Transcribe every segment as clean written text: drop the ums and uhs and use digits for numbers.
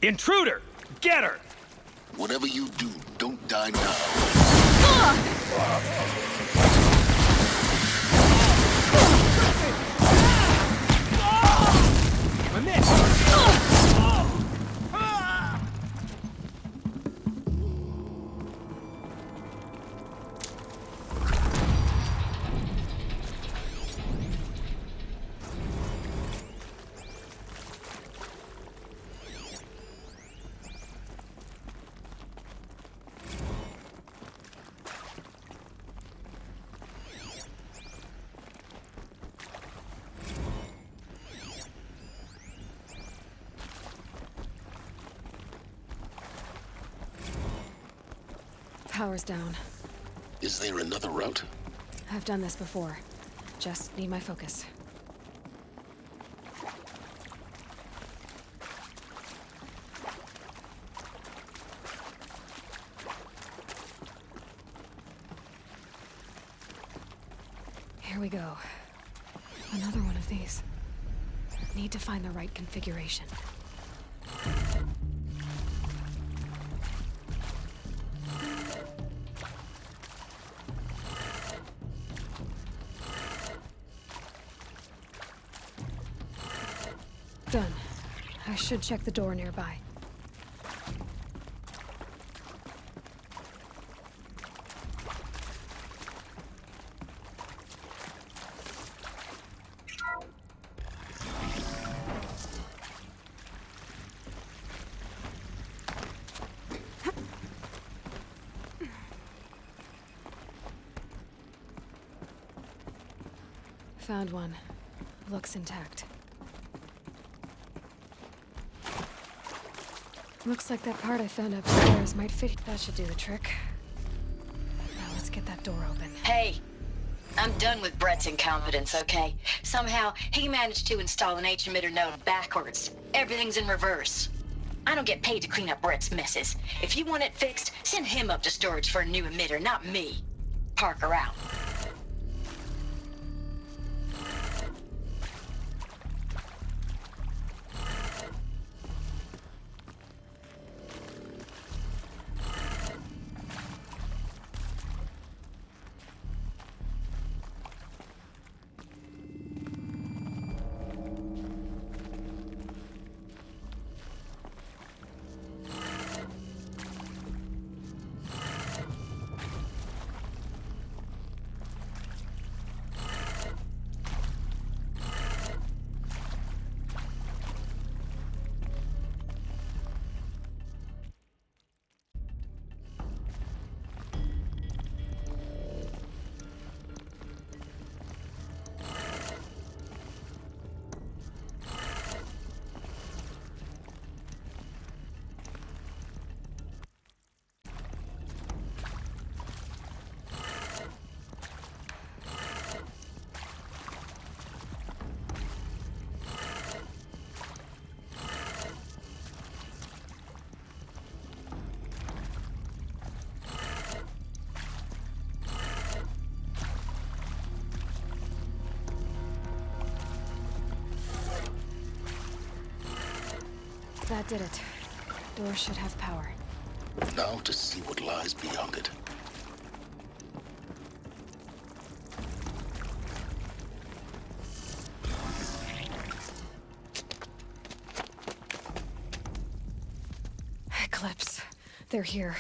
Intruder! Get her! Whatever you do, don't die now. I missed! Power's down. Is there another route? I've done this before. Just need my focus. Here we go. Another one of these. Need to find the right configuration. Done. I should check the door nearby. Found one. Looks intact. Looks like that part I found upstairs might fit. That should do the trick. Now let's get that door open. Hey, I'm done with Brett's incompetence, okay? Somehow, he managed to install an H-emitter node backwards. Everything's in reverse. I don't get paid to clean up Brett's messes. If you want it fixed, send him up to storage for a new emitter, not me. Parker out. That did it. Door should have power. Now to see what lies beyond it. Eclipse. They're here.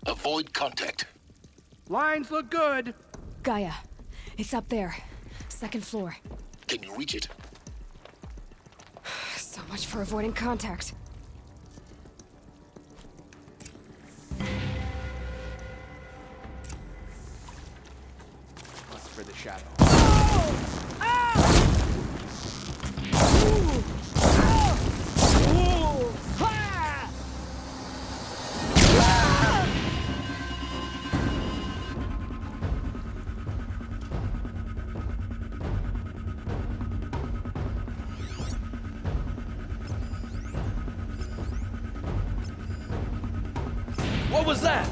Avoid contact. Lines look good. Gaia. It's up there. Second floor. Can you reach it? So much for avoiding contact. What's for the shadow? What was that?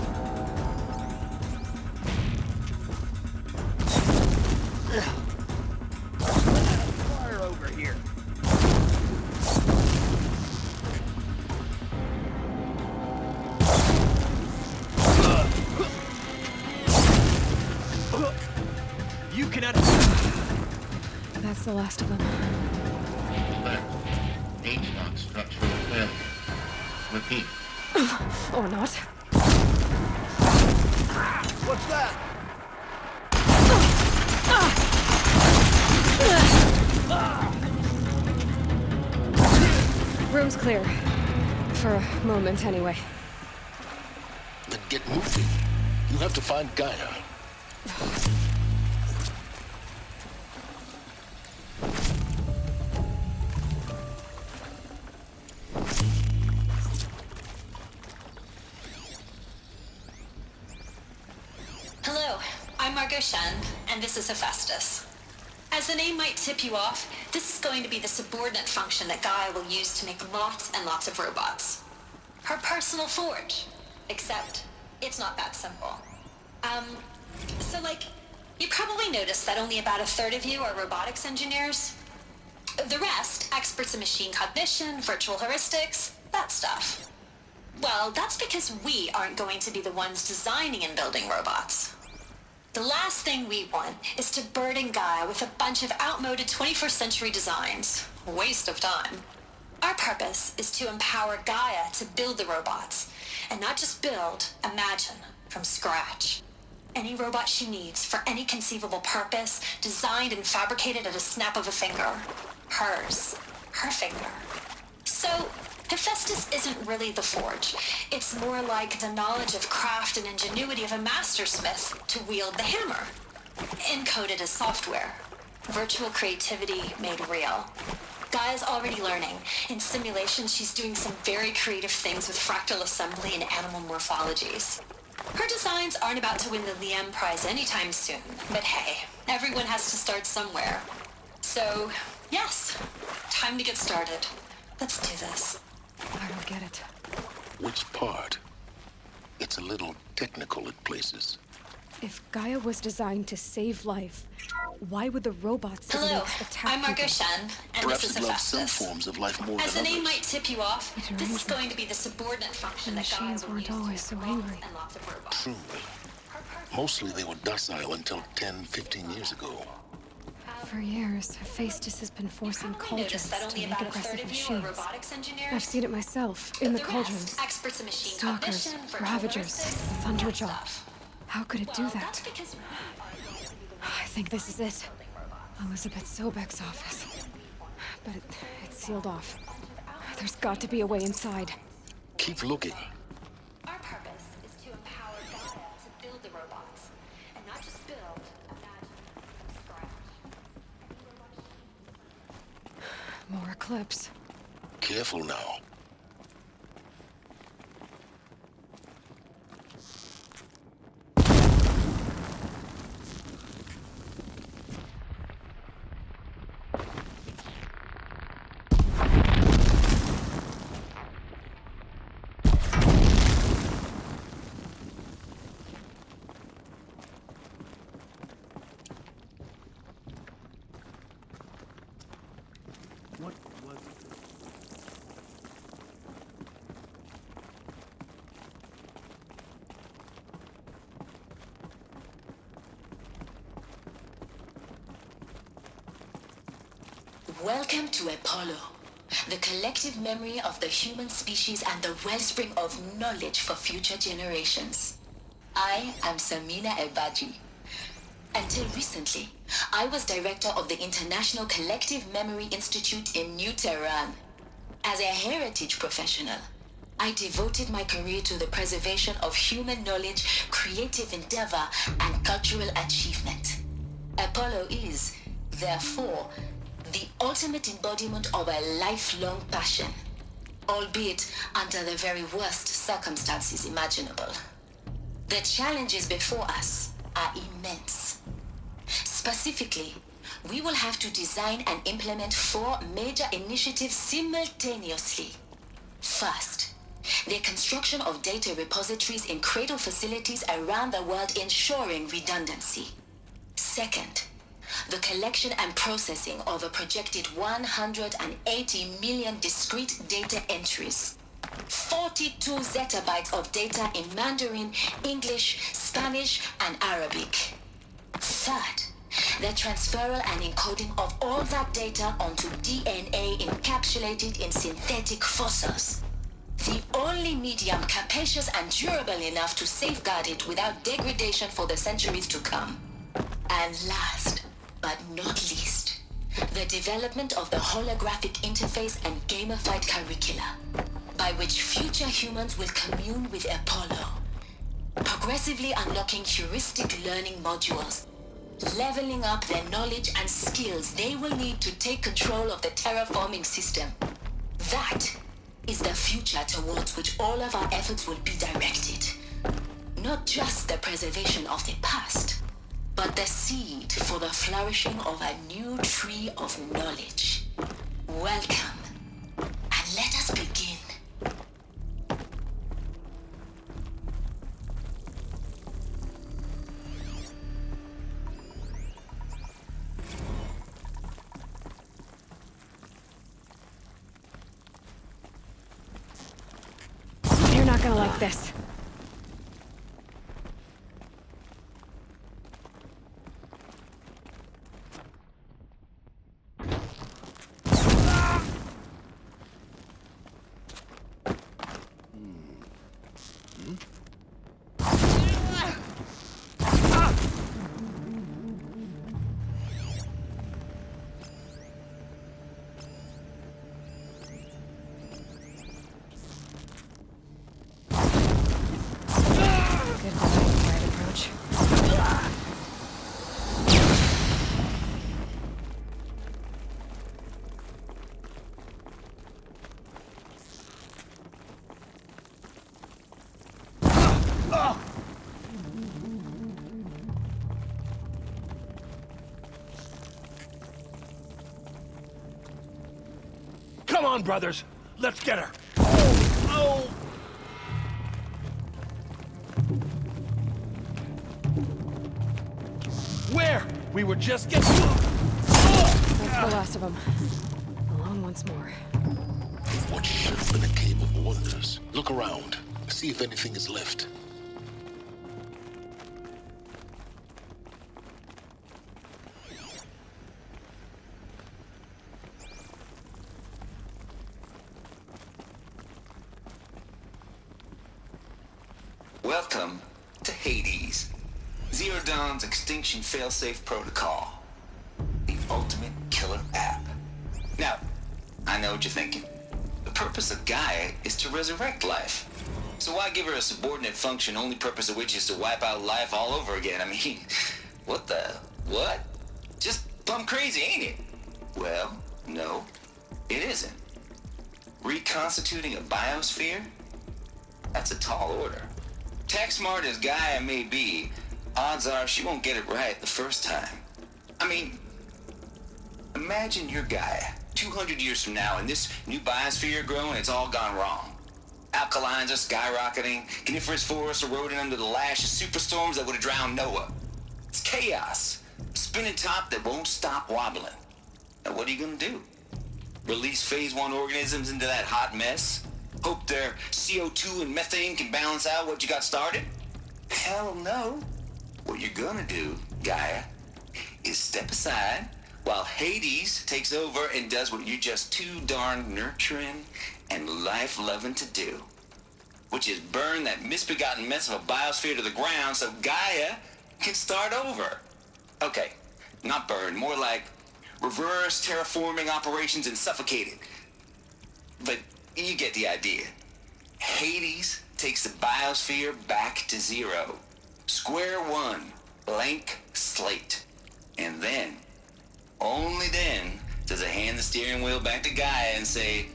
Fire over here. That's the last of them. Alert. HVAC structural failure. Repeat. Or not. What's that? Room's clear. For a moment, anyway. Then get moving. You have to find Gaia. Hello, I'm Margot Shen, and this is Hephaestus. As the name might tip you off, this is going to be the subordinate function that Gaia will use to make lots and lots of robots. Her personal forge. Except, it's not that simple. You probably noticed that only about a third of you are robotics engineers. The rest, experts in machine cognition, virtual heuristics, that stuff. Well, that's because we aren't going to be the ones designing and building robots. The last thing we want is to burden Gaia with a bunch of outmoded 21st century designs. Waste of time. Our purpose is to empower Gaia to build the robots, and not just build, imagine, from scratch. Any robot she needs for any conceivable purpose, designed and fabricated at a snap of a finger. Hers. Her finger. So, Hephaestus isn't really the forge. It's more like the knowledge of craft and ingenuity of a mastersmith to wield the hammer. Encoded as software. Virtual creativity made real. Gaia's already learning. In simulation, she's doing some very creative things with fractal assembly and animal morphologies. Her designs aren't about to win the Liam Prize anytime soon, but hey, everyone has to start somewhere. So, yes, time to get started. Let's do this. I don't get it. Which part? It's a little technical at places. If Gaia was designed to save life, why would the robots Hello, attack I'm Margot people? Shen, and Perhaps this is it loves some Hephaestus. forms of life more As the than name others. might tip you off, It's this is arrangement. going to be the subordinate function The that Gaia machines will weren't use to always make so lots angry. and lots of robots. Truly. Mostly they were docile until 10, 15 years ago. For years, Hephaestus has been forcing Probably noticed cauldrons that to only make about a third aggressive of you are machines. robotics engineers. I've seen it myself, in the rest, cauldrons. experts in machine Stalkers, cognition, virtual Ravagers, heuristics, Thunderjaw. that stuff. How could it do Well, that? that's because we are going to be the ones I think this is it. building robots. Elizabeth Sobek's office. But it's sealed off. There's got to be a way inside. Keep looking. Our purpose is to empower Gaia to build the robots, and not just build, imagine, from scratch. More eclipse. Careful now. What was it? Welcome to Apollo, the collective memory of the human species and the wellspring of knowledge for future generations. I am Samina Ebaji. Until recently, I was director of the International Collective Memory Institute in New Tehran. As a heritage professional, I devoted my career to the preservation of human knowledge, creative endeavor, and cultural achievement. Apollo is, therefore, the ultimate embodiment of a lifelong passion, albeit under the very worst circumstances imaginable. The challenges before us are immense. Specifically, we will have to design and implement 4 major initiatives simultaneously. First, the construction of data repositories in cradle facilities around the world ensuring redundancy. Second, the collection and processing of a projected 180 million discrete data entries. 42 zettabytes of data in Mandarin, English, Spanish, and Arabic. Third, the transferal and encoding of all that data onto DNA encapsulated in synthetic fossils. The only medium capacious and durable enough to safeguard it without degradation for the centuries to come. And last, but not least, the development of the holographic interface and gamified curricula, by which future humans will commune with Apollo, progressively unlocking heuristic learning modules, leveling up their knowledge and skills they will need to take control of the terraforming system. That is the future towards which all of our efforts will be directed. Not just the preservation of the past, but the seed for the flourishing of a new tree of knowledge. Welcome, and let us begin. You're not gonna like this. Good quiet approach. Come on, brothers. Let's get her. Oh! Where? We were just getting... That's the last of them. Alone once more. What should have been a cave of wonders. Look around. See if anything is left. Welcome to Hades, Zero Dawn's extinction failsafe protocol, the ultimate killer app. Now, I know what you're thinking. The purpose of Gaia is to resurrect life. So why give her a subordinate function, only purpose of which is to wipe out life all over again? I mean, what? Just plumb crazy, ain't it? Well, no, it isn't. Reconstituting a biosphere? That's a tall order. Tech smart as Gaia may be, odds are she won't get it right the first time. I mean, imagine you're Gaia, 200 years from now, and this new biosphere growing, it's all gone wrong. Alkalines are skyrocketing, coniferous forests eroding under the lash of superstorms that would have drowned Noah. It's chaos, a spinning top that won't stop wobbling. Now what are you gonna do? Release phase 1 organisms into that hot mess? Hope their CO2 and methane can balance out what you got started? Hell no. What you're gonna do, Gaia, is step aside while Hades takes over and does what you're just too darn nurturing and life-loving to do, which is burn that misbegotten mess of a biosphere to the ground so Gaia can start over. Okay, not burn, more like reverse terraforming operations and suffocate it. But you get the idea. Hades takes the biosphere back to zero. Square one, blank slate. And then, only then, does it hand the steering wheel back to Gaia and say,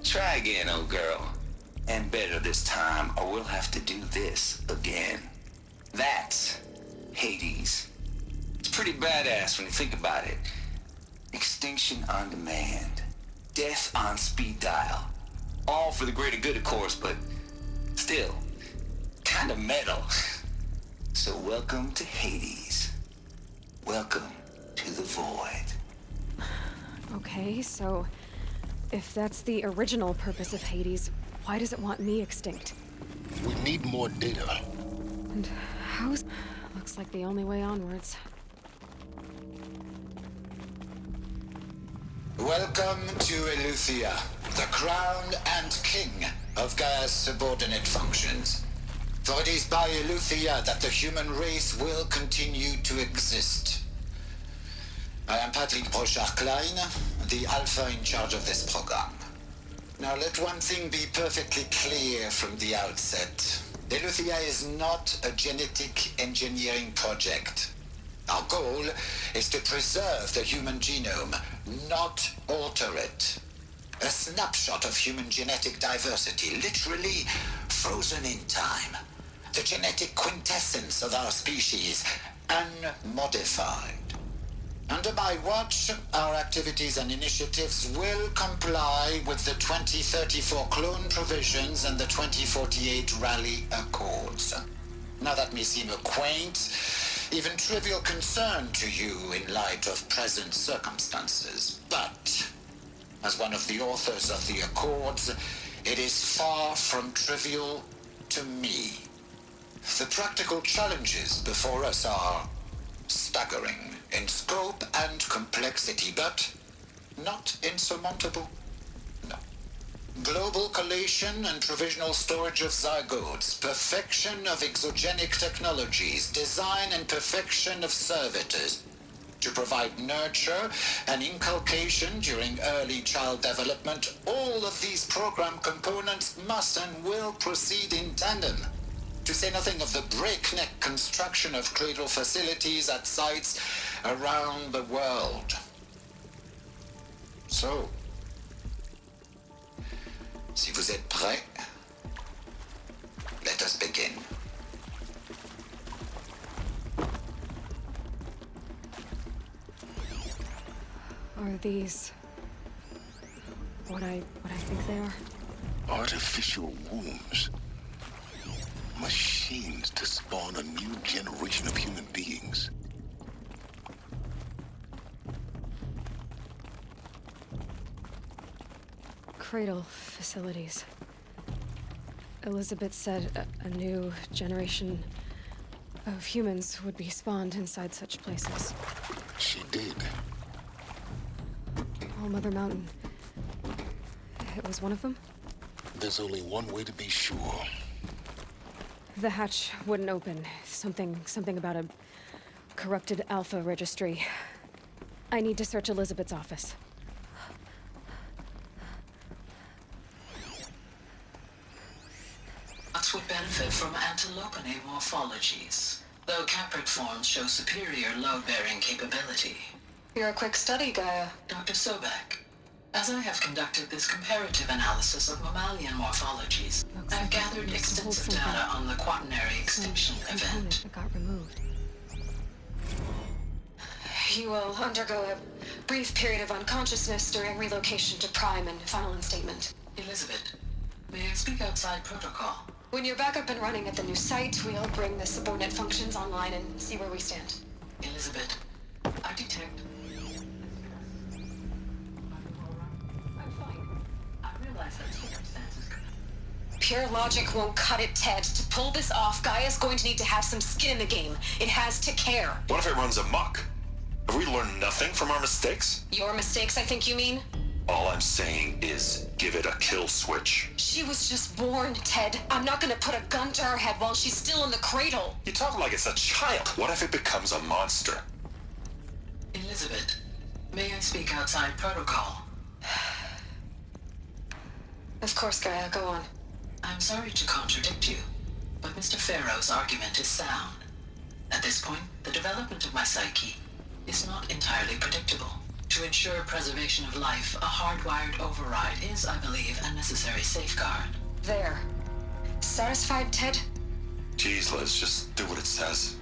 try again, old girl. And better this time, or we'll have to do this again. That's Hades. It's pretty badass when you think about it. Extinction on demand. Death on speed dial. All for the greater good, of course, but still, kind of metal. So welcome to Hades. Welcome to the void. Okay, so if that's the original purpose of Hades, why does it want me extinct? We need more data. And how's... Looks like the only way onwards. Welcome to Eleuthia, the crown and king of Gaia's subordinate functions. For it is by Eleuthia that the human race will continue to exist. I am Patrick Brochard-Klein, the Alpha in charge of this program. Now let one thing be perfectly clear from the outset. Eleuthia is not a genetic engineering project. Our goal is to preserve the human genome, not alter it. A snapshot of human genetic diversity, literally frozen in time. The genetic quintessence of our species, unmodified. Under my watch, our activities and initiatives will comply with the 2034 clone provisions and the 2048 Rally Accords. Now that may seem a quaint, even trivial concern to you in light of present circumstances, but as one of the authors of the Accords, it is far from trivial to me. The practical challenges before us are staggering in scope and complexity, but not insurmountable. No. Global collation and provisional storage of zygotes, perfection of exogenic technologies, design and perfection of servitors to provide nurture and inculcation during early child development. All of these program components must and will proceed in tandem. To say nothing of the breakneck construction of cradle facilities at sites around the world. So, si vous êtes prêts, let us begin. Are these what I think they are? Artificial wombs. Machines to spawn a new generation of human beings. Cradle facilities. Elizabeth said a new generation of humans would be spawned inside such places. She did. All Mother Mountain. It was one of them? There's only one way to be sure. The hatch wouldn't open. Something about a corrupted Alpha registry. I need to search Elizabeth's office. Nuts would benefit from antilopine morphologies, though caprid forms show superior load-bearing capability. You're a quick study, Gaia. Dr. Sobek, as I have conducted this comparative analysis of mammalian morphologies, I've gathered extensive data on the quaternary extinction event. That got removed. You will undergo a brief period of unconsciousness during relocation to Prime and final instatement. Elizabeth, may I speak outside protocol? When you're back up and running at the new site, we'll bring the subordinate functions online and see where we stand. Elizabeth, I detect... I'm fine. I realize that circumstances... Pure logic won't cut it, Ted. To pull this off, Gaia's going to need to have some skin in the game. It has to care. What if it runs amok? Have we learned nothing from our mistakes? Your mistakes, I think you mean? All I'm saying is give it a kill switch. She was just born, Ted. I'm not gonna put a gun to her head while she's still in the cradle. You talk like it's a child. What if it becomes a monster? Elizabeth, may I speak outside protocol? Of course, Gaia, go on. I'm sorry to contradict you, but Mr. Farrow's argument is sound. At this point, the development of my psyche is not entirely predictable. To ensure preservation of life, a hardwired override is, I believe, a necessary safeguard. There. Satisfied, Ted? Geez, Liz, just do what it says.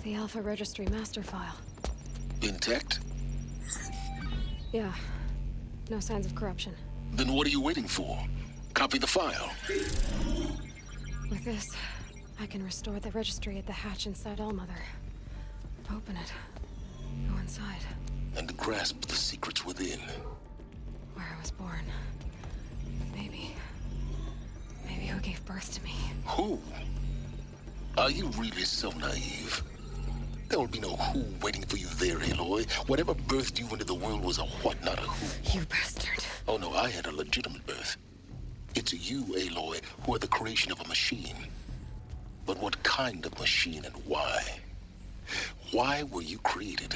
The Alpha Registry master file. Intact? Yeah. No signs of corruption. Then what are you waiting for? Copy the file. With this, I can restore the registry at the hatch inside Allmother. Open it. Go inside. And grasp the secrets within. Where I was born. Maybe who gave birth to me. Who? Are you really so naive? There will be no who waiting for you there, Aloy. Whatever birthed you into the world was a what, not a who. You bastard. Oh no, I had a legitimate birth. It's you, Aloy, who are the creation of a machine. But what kind of machine and why? Why were you created?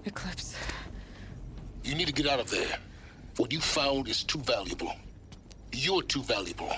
Eclipse. You need to get out of there. What you found is too valuable. You're too valuable.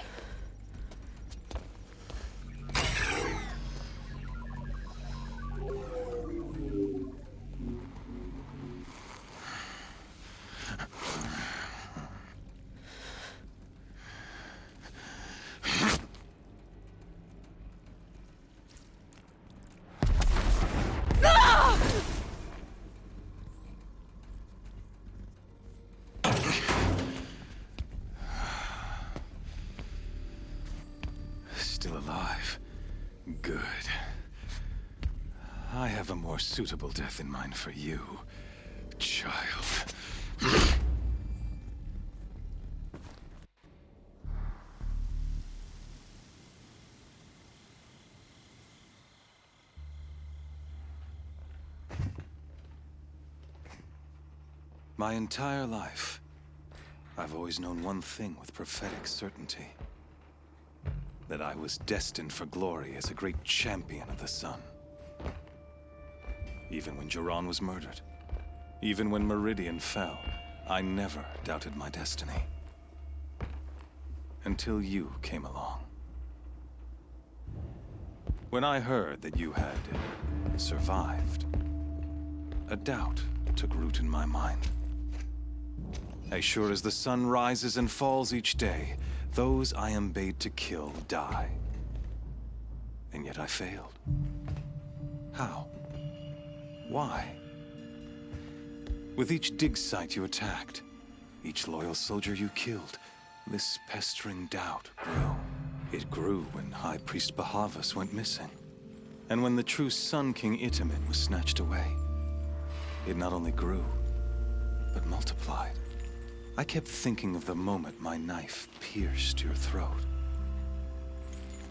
Still alive. Good. I have a more suitable death in mind for you, child. My entire life, I've always known one thing with prophetic certainty. That I was destined for glory as a great champion of the sun. Even when Jiran was murdered, even when Meridian fell, I never doubted my destiny. Until you came along. When I heard that you had survived, a doubt took root in my mind. As sure as the sun rises and falls each day, those I am bade to kill die. And yet I failed. How? Why? With each dig site you attacked, each loyal soldier you killed, this pestering doubt grew. It grew when High Priest Bahavas went missing. And when the true Sun King Itamen was snatched away. It not only grew, but multiplied. I kept thinking of the moment my knife pierced your throat.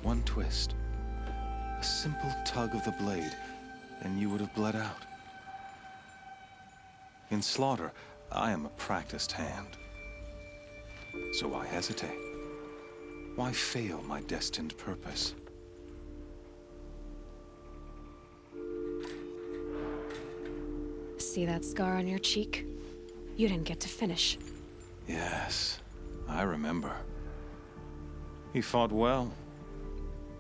One twist, a simple tug of the blade, and you would have bled out. In slaughter, I am a practiced hand. So why hesitate? Why fail my destined purpose? See that scar on your cheek? You didn't get to finish. Yes, I remember. He fought well.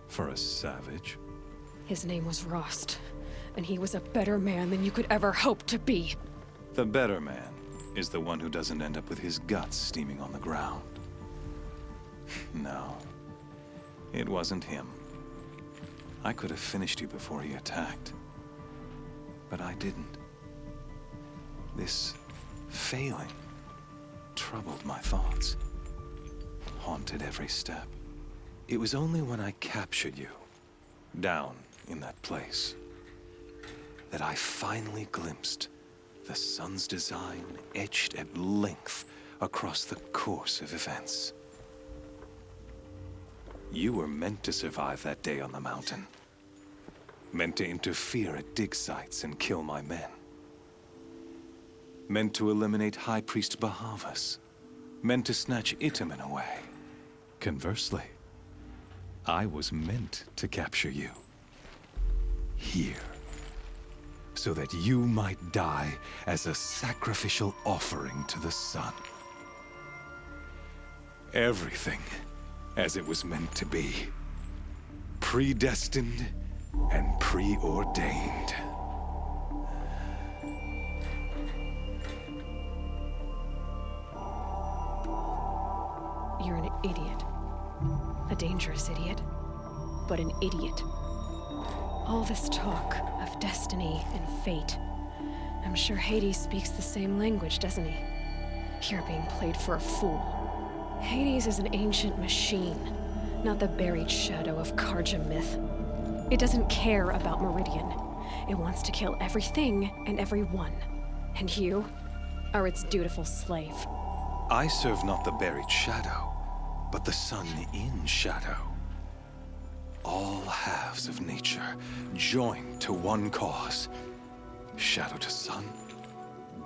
For a savage. His name was Rost, and he was a better man than you could ever hope to be. The better man is the one who doesn't end up with his guts steaming on the ground. No, it wasn't him. I could have finished you before he attacked. But I didn't. This failing troubled my thoughts, haunted every step. It was only when I captured you, down in that place, that I finally glimpsed the sun's design etched at length across the course of events. You were meant to survive that day on the mountain. Meant to interfere at dig sites and kill my men. Meant to eliminate High Priest Bahavas. Meant to snatch Itamen away. Conversely, I was meant to capture you. Here. So that you might die as a sacrificial offering to the sun. Everything as it was meant to be. Predestined and preordained. idiot. A dangerous idiot, but an idiot. All this talk of destiny and fate. I'm sure Hades speaks the same language, doesn't he? You're being played for a fool. Hades is an ancient machine, not the buried shadow of Karja myth. It doesn't care about Meridian. It wants to kill everything and everyone. And you are its dutiful slave. I serve not the buried shadow, but the sun in shadow. All halves of nature joined to one cause. Shadow to sun,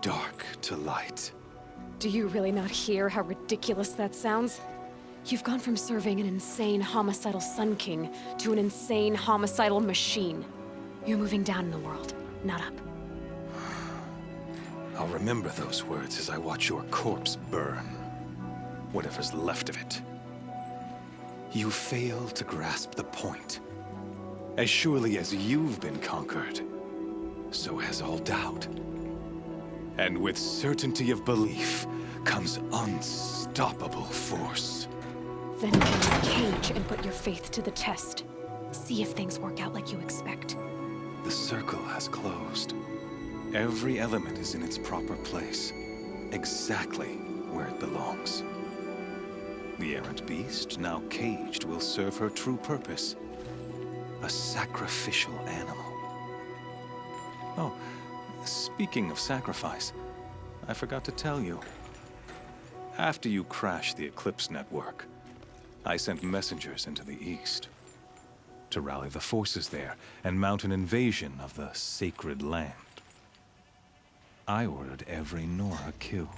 dark to light. Do you really not hear how ridiculous that sounds? You've gone from serving an insane homicidal Sun King to an insane homicidal machine. You're moving down in the world, not up. I'll remember those words as I watch your corpse burn. Whatever's left of it. You fail to grasp the point. As surely as you've been conquered, so has all doubt. And with certainty of belief comes unstoppable force. Then get in the cage and put your faith to the test. See if things work out like you expect. The circle has closed. Every element is in its proper place, exactly where it belongs. The errant beast, now caged, will serve her true purpose. A sacrificial animal. Oh, speaking of sacrifice, I forgot to tell you. After you crashed the Eclipse network, I sent messengers into the east to rally the forces there and mount an invasion of the sacred land. I ordered every Nora killed.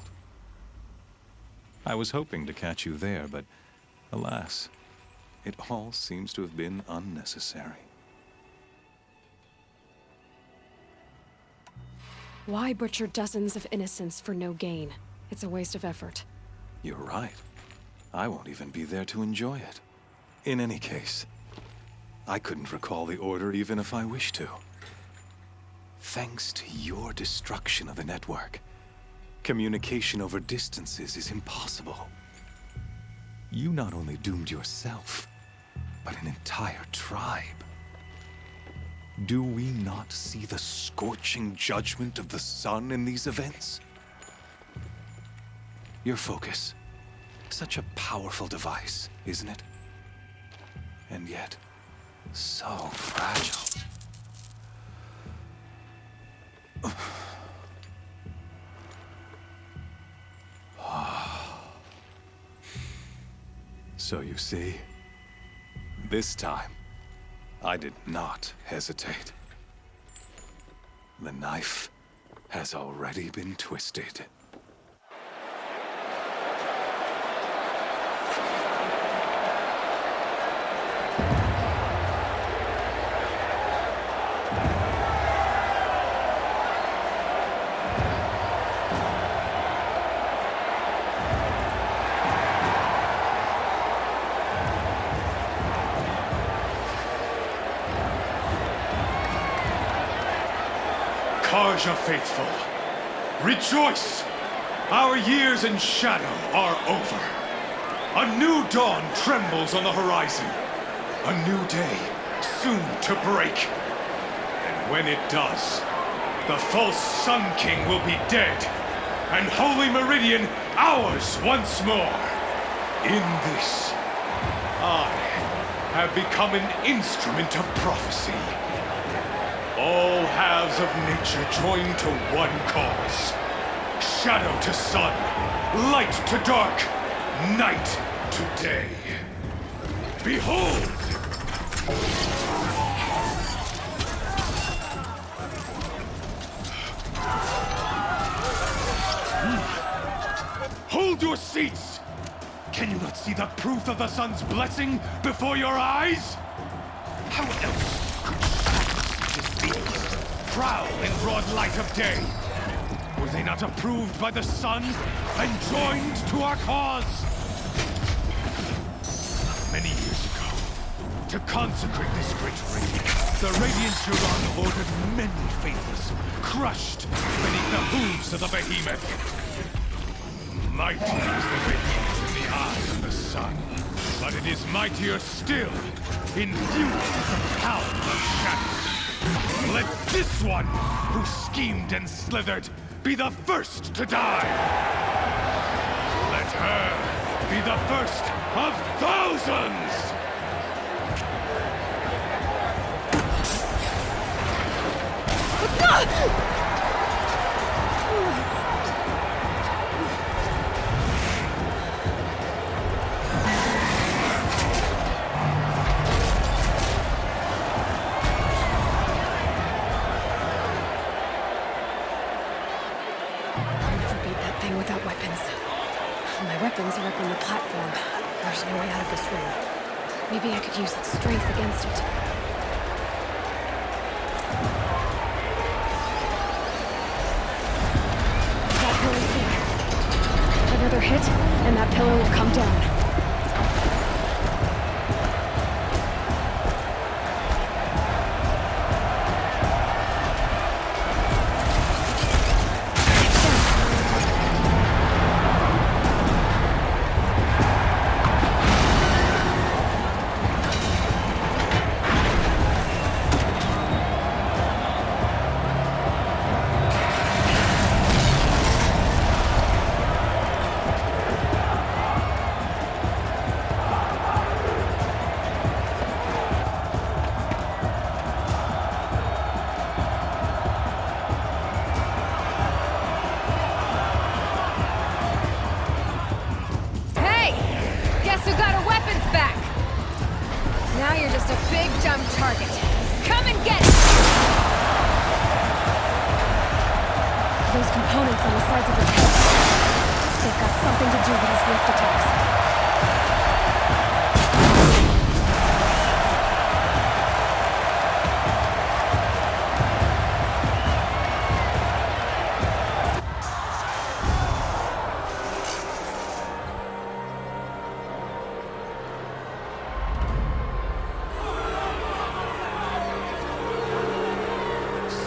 I was hoping to catch you there, but alas, it all seems to have been unnecessary. Why butcher dozens of innocents for no gain? It's a waste of effort. You're right. I won't even be there to enjoy it. In any case, I couldn't recall the order even if I wished to. Thanks to your destruction of the network, communication over distances is impossible. You not only doomed yourself, but an entire tribe. Do we not see the scorching judgment of the sun in these events? Your focus. Such a powerful device, isn't it? And yet, so fragile. So you see, this time, I did not hesitate. The knife has already been twisted. Karja faithful, rejoice! Our years in shadow are over. A new dawn trembles on the horizon. A new day soon to break. And when it does, the false Sun King will be dead, and Holy Meridian ours once more. In this, I have become an instrument of prophecy. All halves of nature joined to one cause. Shadow to sun, light to dark, night to day. Behold! Hold your seats! Can you not see the proof of the sun's blessing before your eyes? How else could shadows prowl in broad light of day? Were they not approved by the sun and joined to our cause? Many years ago, to consecrate this great raid, the Radiant Turon ordered many faithless, crushed beneath the hooves of the behemoth. Mighty is the radiance in the eye of the sun. sun, but it is mightier still, infused with the power of shadow. Let this one, who schemed and slithered, be the first to die! Let her be the first of thousands! Without weapons. My weapons are up on the platform. There's no way out of this room. Maybe I could use its strength against it. That pillow's big. Another hit, and that pillar will come down. Target. Come and get it! Those components on the sides of his head. They've got something to do with his lift attacks.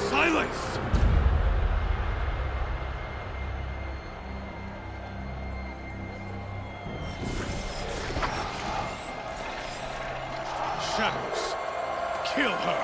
Silence! Shadows, kill her!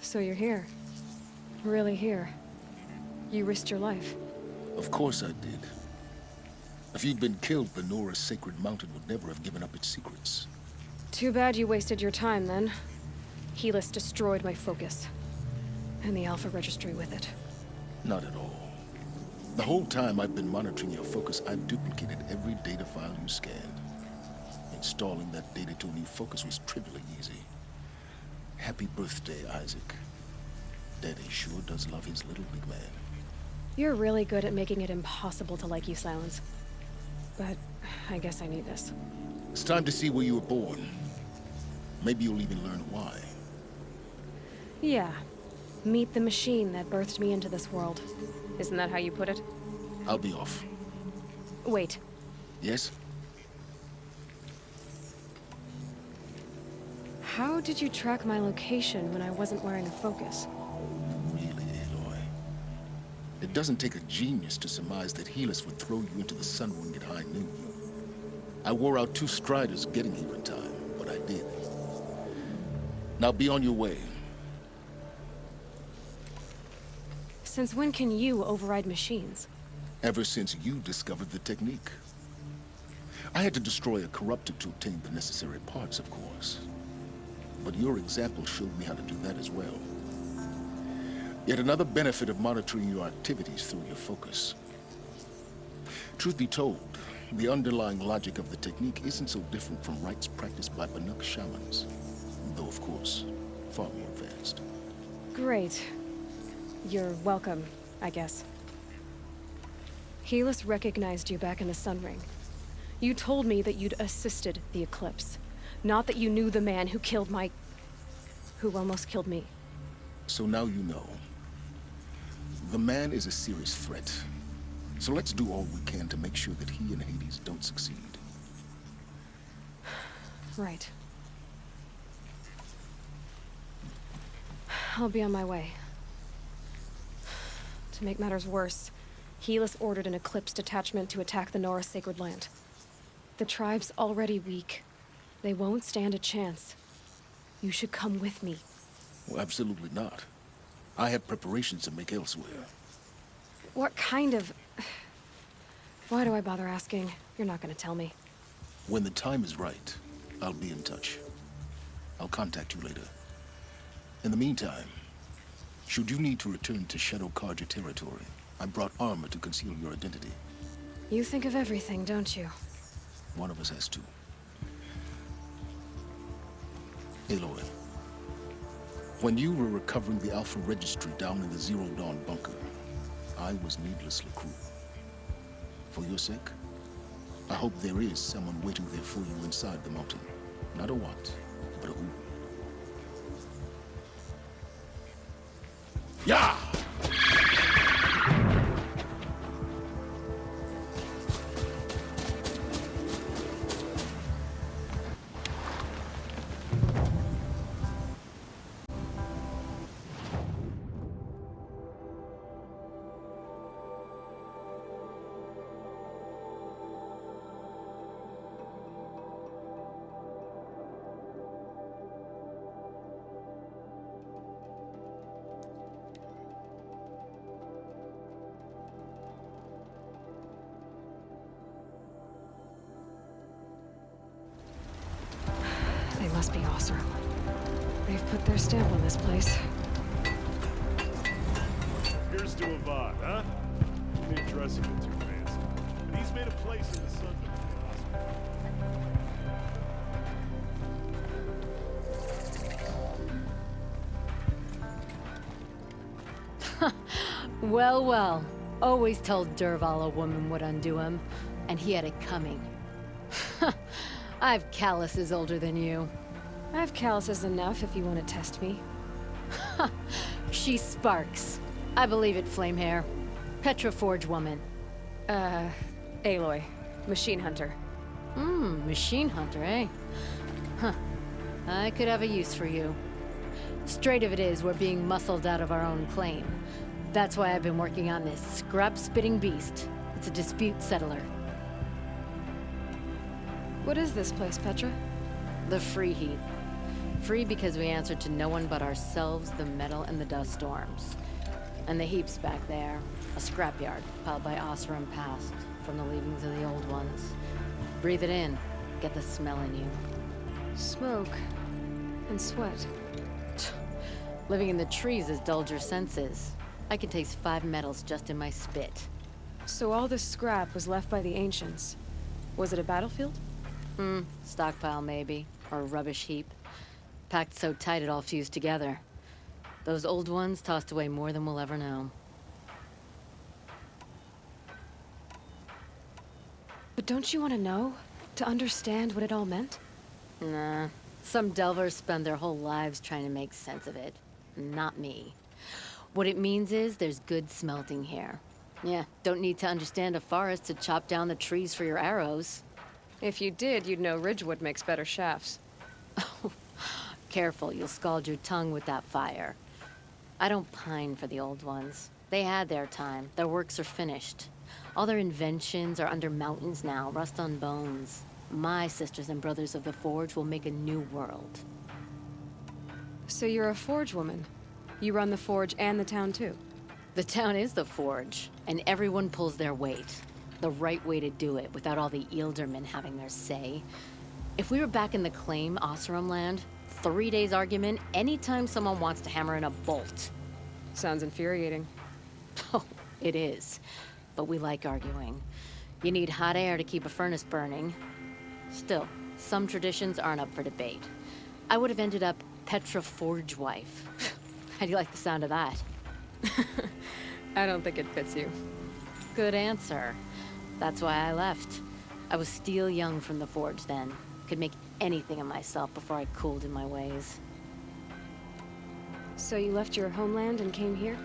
So you're here. Really here. You risked your life. Of course I did. If you'd been killed, Benora's sacred mountain would never have given up its secrets. Too bad you wasted your time, then. Helis destroyed my focus. And the Alpha Registry with it. Not at all. The whole time I've been monitoring your focus, I've duplicated every data file you scanned. Installing that data to a new focus was trivially easy. Happy birthday, Isaac. Daddy sure does love his little big man. You're really good at making it impossible to like you, Silence. But I guess I need this. It's time to see where you were born. Maybe you'll even learn why. Yeah. Meet the machine that birthed me into this world. Isn't that how you put it? I'll be off. Wait. Yes? How did you track my location when I wasn't wearing a focus? Really, Aloy? It doesn't take a genius to surmise that Helis would throw you into the sun ring at high noon. I wore out 2 striders getting here in time, but I did. Now be on your way. Since when can you override machines? Ever since you discovered the technique. I had to destroy a corruptor to obtain the necessary parts, of course. But your example showed me how to do that as well. Yet another benefit of monitoring your activities through your focus. Truth be told, the underlying logic of the technique isn't so different from rites practiced by Banuk shamans. Though, of course, far more advanced. Great. You're welcome, I guess. Helis recognized you back in the Sun Ring. You told me that you'd assisted the Eclipse. Not that you knew the man who killed who almost killed me. So now you know. The man is a serious threat. So let's do all we can to make sure that he and Hades don't succeed. Right. I'll be on my way. To make matters worse, Helis ordered an Eclipse detachment to attack the Nora Sacred Land. The tribe's already weak. They won't stand a chance. You should come with me. Well, absolutely not. I have preparations to make elsewhere. What kind of... Why do I bother asking? You're not gonna tell me. When the time is right, I'll be in touch. I'll contact you later. In the meantime, should you need to return to Shadow Karja territory, I brought armor to conceal your identity. You think of everything, don't you? One of us has to. Aloy, when you were recovering the Alpha Registry down in the Zero Dawn bunker, I was needlessly cruel. For your sake, I hope there is someone waiting there for you inside the mountain. Not a what, but a who. Yeah! They must be Osram. They've put their stamp on this place. Here's to Avad, huh? He ain't dressing it too fancy. But he's made a place in the sun to Well, well. Always told Derval a woman would undo him, and he had it coming. I've calluses older than you. I have calluses enough if you want to test me. She sparks. I believe it, Flamehair. Petra Forge woman. Aloy. Machine hunter. Machine hunter, eh? Huh. I could have a use for you. Straight of it is, we're being muscled out of our own claim. That's why I've been working on this scrap-spitting beast. It's a dispute settler. What is this place, Petra? The Free Heat. Free because we answer to no one but ourselves, the metal, and the dust storms. And the heaps back there. A scrapyard, piled by Osram past, from the leavings of the old ones. Breathe it in. Get the smell in you. Smoke. And sweat. Living in the trees has dulled your senses. I can taste 5 metals just in my spit. So all this scrap was left by the ancients. Was it a battlefield? Stockpile maybe, or a rubbish heap. Packed so tight it all fused together. Those old ones tossed away more than we'll ever know. But don't you want to know? To understand what it all meant? Nah. Some delvers spend their whole lives trying to make sense of it. Not me. What it means is there's good smelting here. Yeah, don't need to understand a forest to chop down the trees for your arrows. If you did, you'd know Ridgewood makes better shafts. Careful, you'll scald your tongue with that fire. I don't pine for the old ones. They had their time. Their works are finished. All their inventions are under mountains now, rust on bones. My sisters and brothers of the Forge will make a new world. So you're a Forge woman. You run the Forge and the town too. The town is the Forge, and everyone pulls their weight. The right way to do it, without all the Ealdermen having their say. If we were back in the Claim, Oseram land, 3 days argument anytime someone wants to hammer in a bolt. Sounds infuriating. Oh, it is. But we like arguing. You need hot air to keep a furnace burning. Still, some traditions aren't up for debate. I would have ended up Petra Forge wife. How do you like the sound of that? I don't think it fits you. Good answer. That's why I left. I was steel young from the Forge then. Could make anything of myself before I cooled in my ways. So you left your homeland and came here?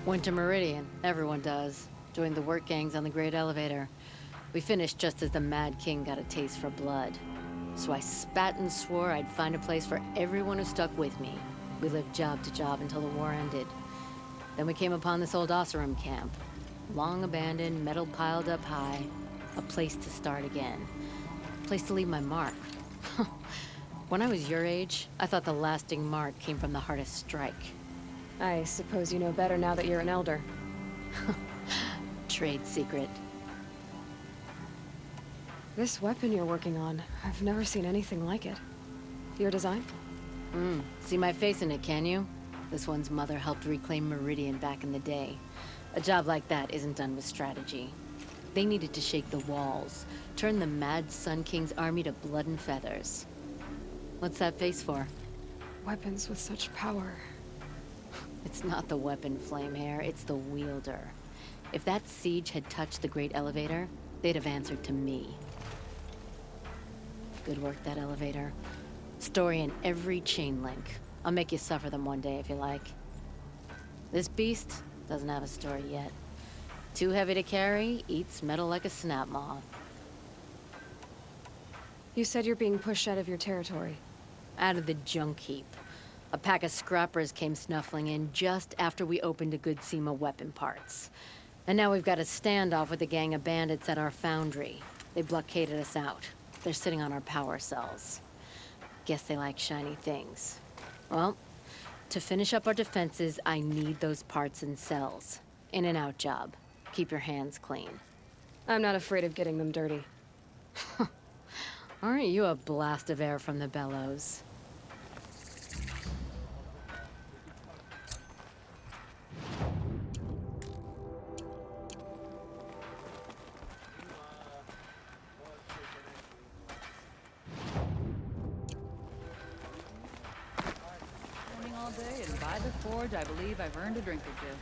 Went to Meridian. Everyone does. Joined the work gangs on the Great Elevator. We finished just as the Mad King got a taste for blood. So I spat and swore I'd find a place for everyone who stuck with me. We lived job to job until the war ended. Then we came upon this old Oseram camp. Long abandoned, metal piled up high. A place to start again. A place to leave my mark. When I was your age, I thought the lasting mark came from the hardest strike. I suppose you know better now that you're an elder. Trade secret. This weapon you're working on, I've never seen anything like it. Your design? See my face in it, can you? This one's mother helped reclaim Meridian back in the day. A job like that isn't done with strategy. They needed to shake the walls, turn the mad Sun King's army to blood and feathers. What's that face for? Weapons with such power. It's not the weapon, Flamehair, it's the wielder. If that siege had touched the Great Elevator, they'd have answered to me. Good work, that elevator. Story in every chain link. I'll make you suffer them one day if you like. This beast doesn't have a story yet. Too heavy to carry, eats metal like a snap moth. You said you're being pushed out of your territory. Out of the junk heap. A pack of scrappers came snuffling in just after we opened a good seam of weapon parts. And now we've got a standoff with a gang of bandits at our foundry. They blockaded us out. They're sitting on our power cells. Guess they like shiny things. Well, to finish up our defenses, I need those parts and cells. In and out job. Keep your hands clean. I'm not afraid of getting them dirty. Aren't you a blast of air from the bellows? All day, and by the Forge, I believe I've earned a drink or two.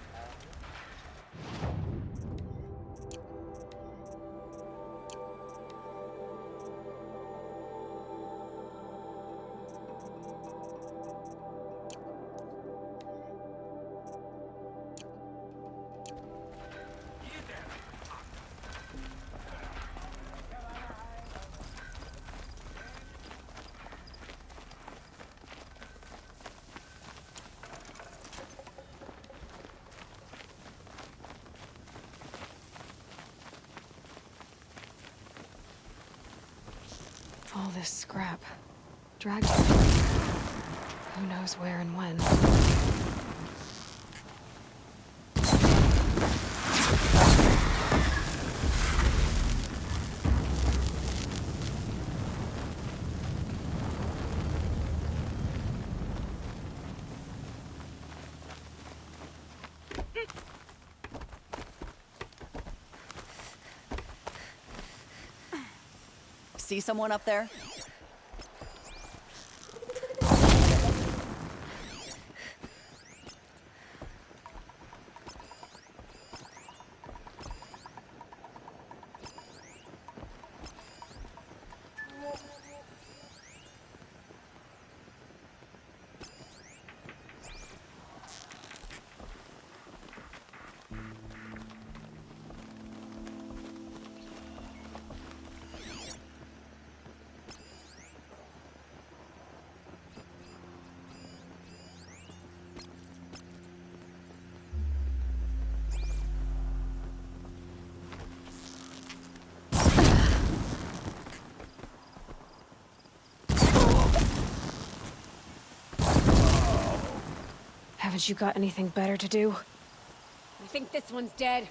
All this scrap. Dragged who knows where and when. See someone up there? Because you got anything better to do? I think this one's dead.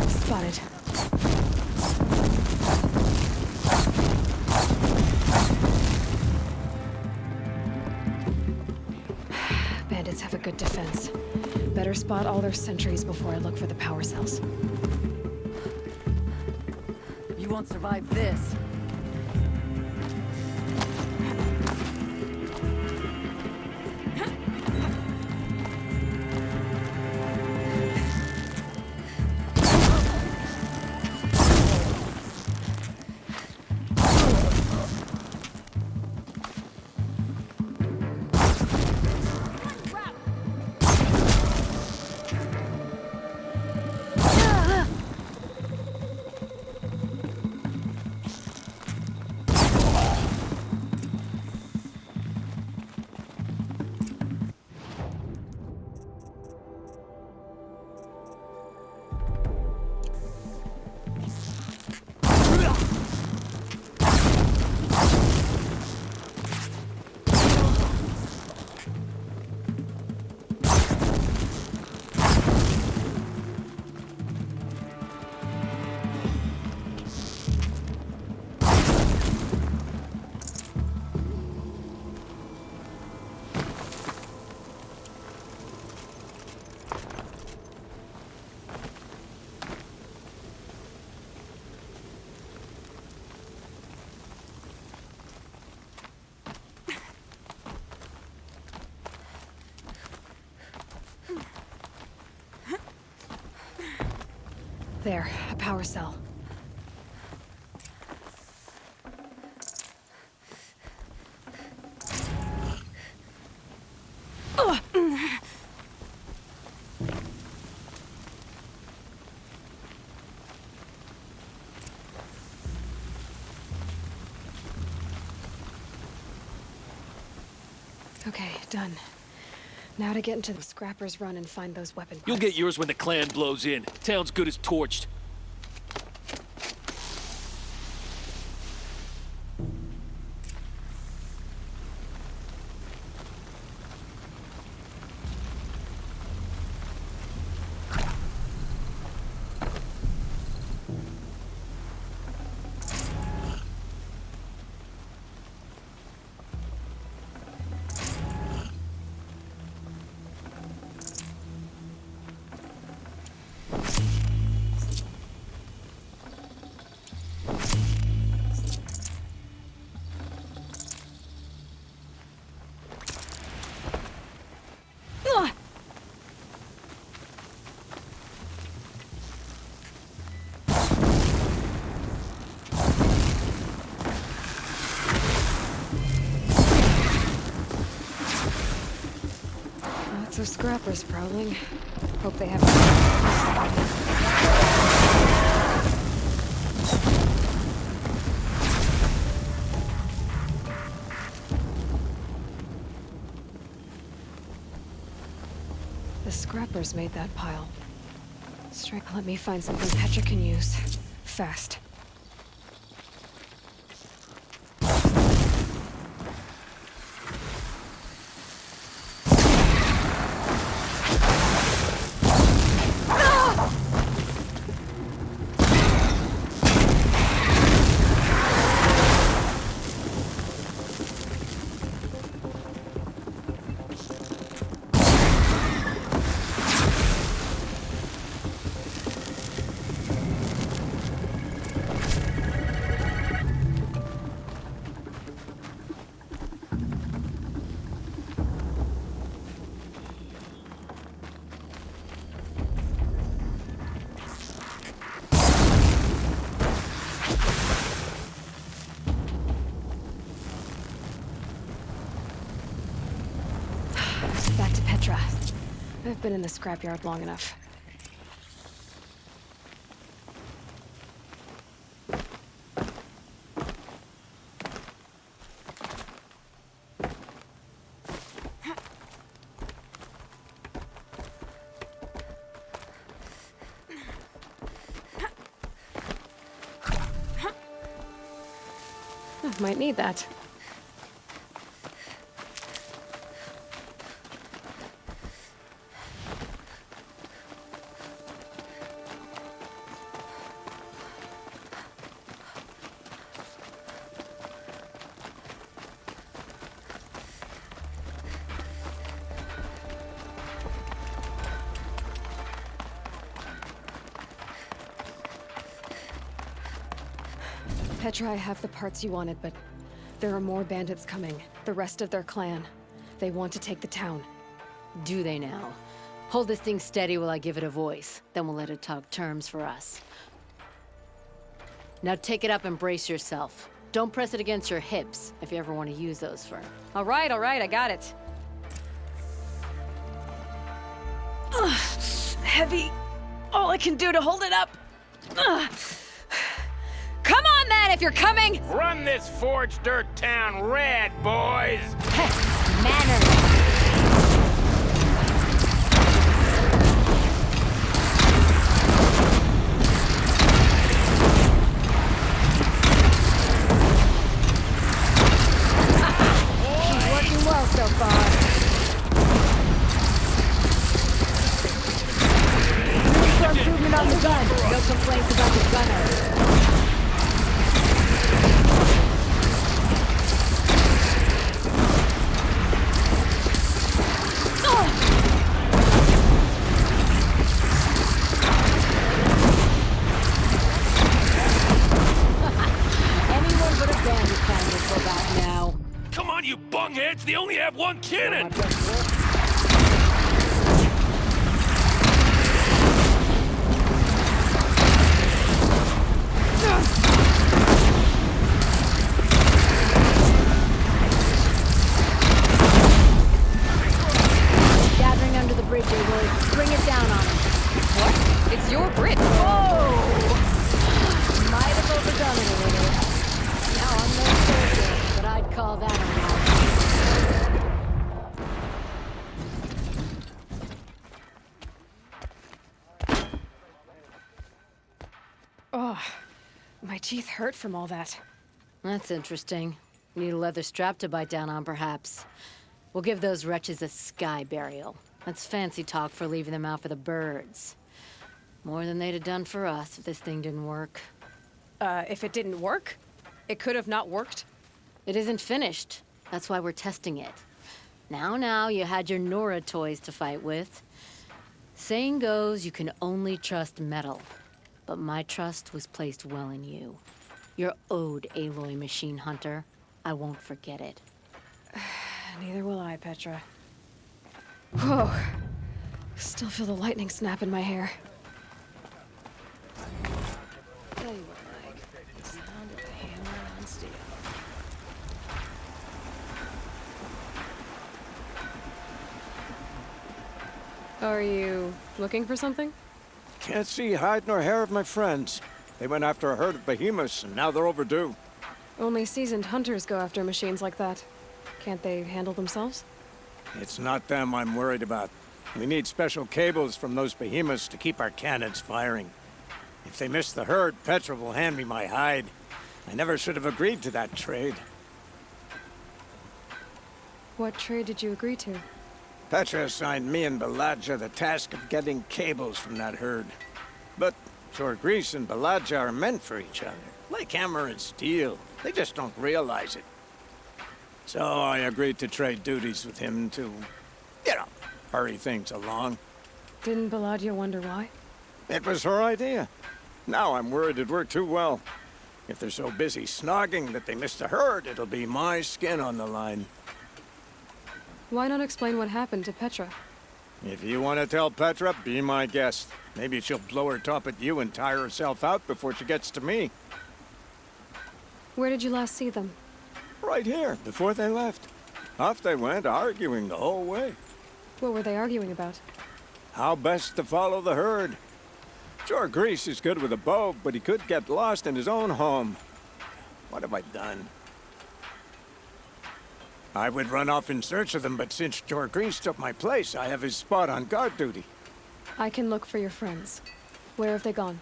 Spotted. Bandits have a good defense. Better spot all their sentries before I look for the power cells. You won't survive this. There, a power cell. Okay, done. Now to get into the Scrapper's Run and find those weapon parts. You'll get yours when the clan blows in. Town's good as torched. Lots of scrappers prowling. Hope they have. The scrappers made that pile. Strike, let me find something Petra can use. Fast. Back to Petra. I've been in the scrapyard long enough. might need that. Petra, I have the parts you wanted, but there are more bandits coming. The rest of their clan. They want to take the town. Do they now? Hold this thing steady while I give it a voice. Then we'll let it talk terms for us. Now take it up and brace yourself. Don't press it against your hips if you ever want to use those for... All right, I got it. Ugh, heavy. All I can do to hold it up. Ugh. Come on, then, if you're coming! Run this forged dirt town red, boys! Manners! She's working well so far. Room for improvement on the gun. No complaints about the gunner. Come on, you bungheads! They only have one cannon! Gathering under the bridge, Aloy. Bring it down on him. What? It's your bridge. Whoa! Might have overdone it a little. Now I'm no soldier, but I'd call that a rout. Oh, my teeth hurt from all that. That's interesting. Need a leather strap to bite down on, perhaps. We'll give those wretches a sky burial. That's fancy talk for leaving them out for the birds. More than they'd have done for us if this thing didn't work. If it didn't work? It could have not worked? It isn't finished. That's why we're testing it. Now, you had your Nora toys to fight with. Saying goes, you can only trust metal. But my trust was placed well in you. You're owed, Aloy Machine Hunter. I won't forget it. Neither will I, Petra. Whoa. Still feel the lightning snap in my hair. Tell you what, Mike. The sound of a hammer on steel. Are you looking for something? Can't see hide nor hair of my friends. They went after a herd of behemoths, and now they're overdue. Only seasoned hunters go after machines like that. Can't they handle themselves? It's not them I'm worried about. We need special cables from those behemoths to keep our cannons firing. If they miss the herd, Petra will hand me my hide. I never should have agreed to that trade. What trade did you agree to? Petra assigned me and Baladja the task of getting cables from that herd. But Jorgrease and Baladja are meant for each other, like hammer and steel. They just don't realize it. So I agreed to trade duties with him to, hurry things along. Didn't Baladja wonder why? It was her idea. Now I'm worried it worked too well. If they're so busy snogging that they miss the herd, it'll be my skin on the line. Why not explain what happened to Petra? If you want to tell Petra, be my guest. Maybe she'll blow her top at you and tire herself out before she gets to me. Where did you last see them? Right here, before they left. Off they went, arguing the whole way. What were they arguing about? How best to follow the herd. Jorgrease is good with a bow, but he could get lost in his own home. What have I done? I would run off in search of them, but since Jorgrease took my place, I have his spot on guard duty. I can look for your friends. Where have they gone?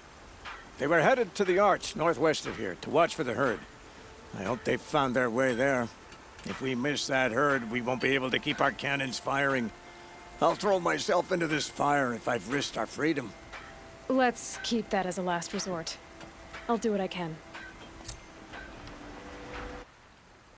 They were headed to the Arch, northwest of here, to watch for the herd. I hope they found their way there. If we miss that herd, we won't be able to keep our cannons firing. I'll throw myself into this fire if I've risked our freedom. Let's keep that as a last resort. I'll do what I can.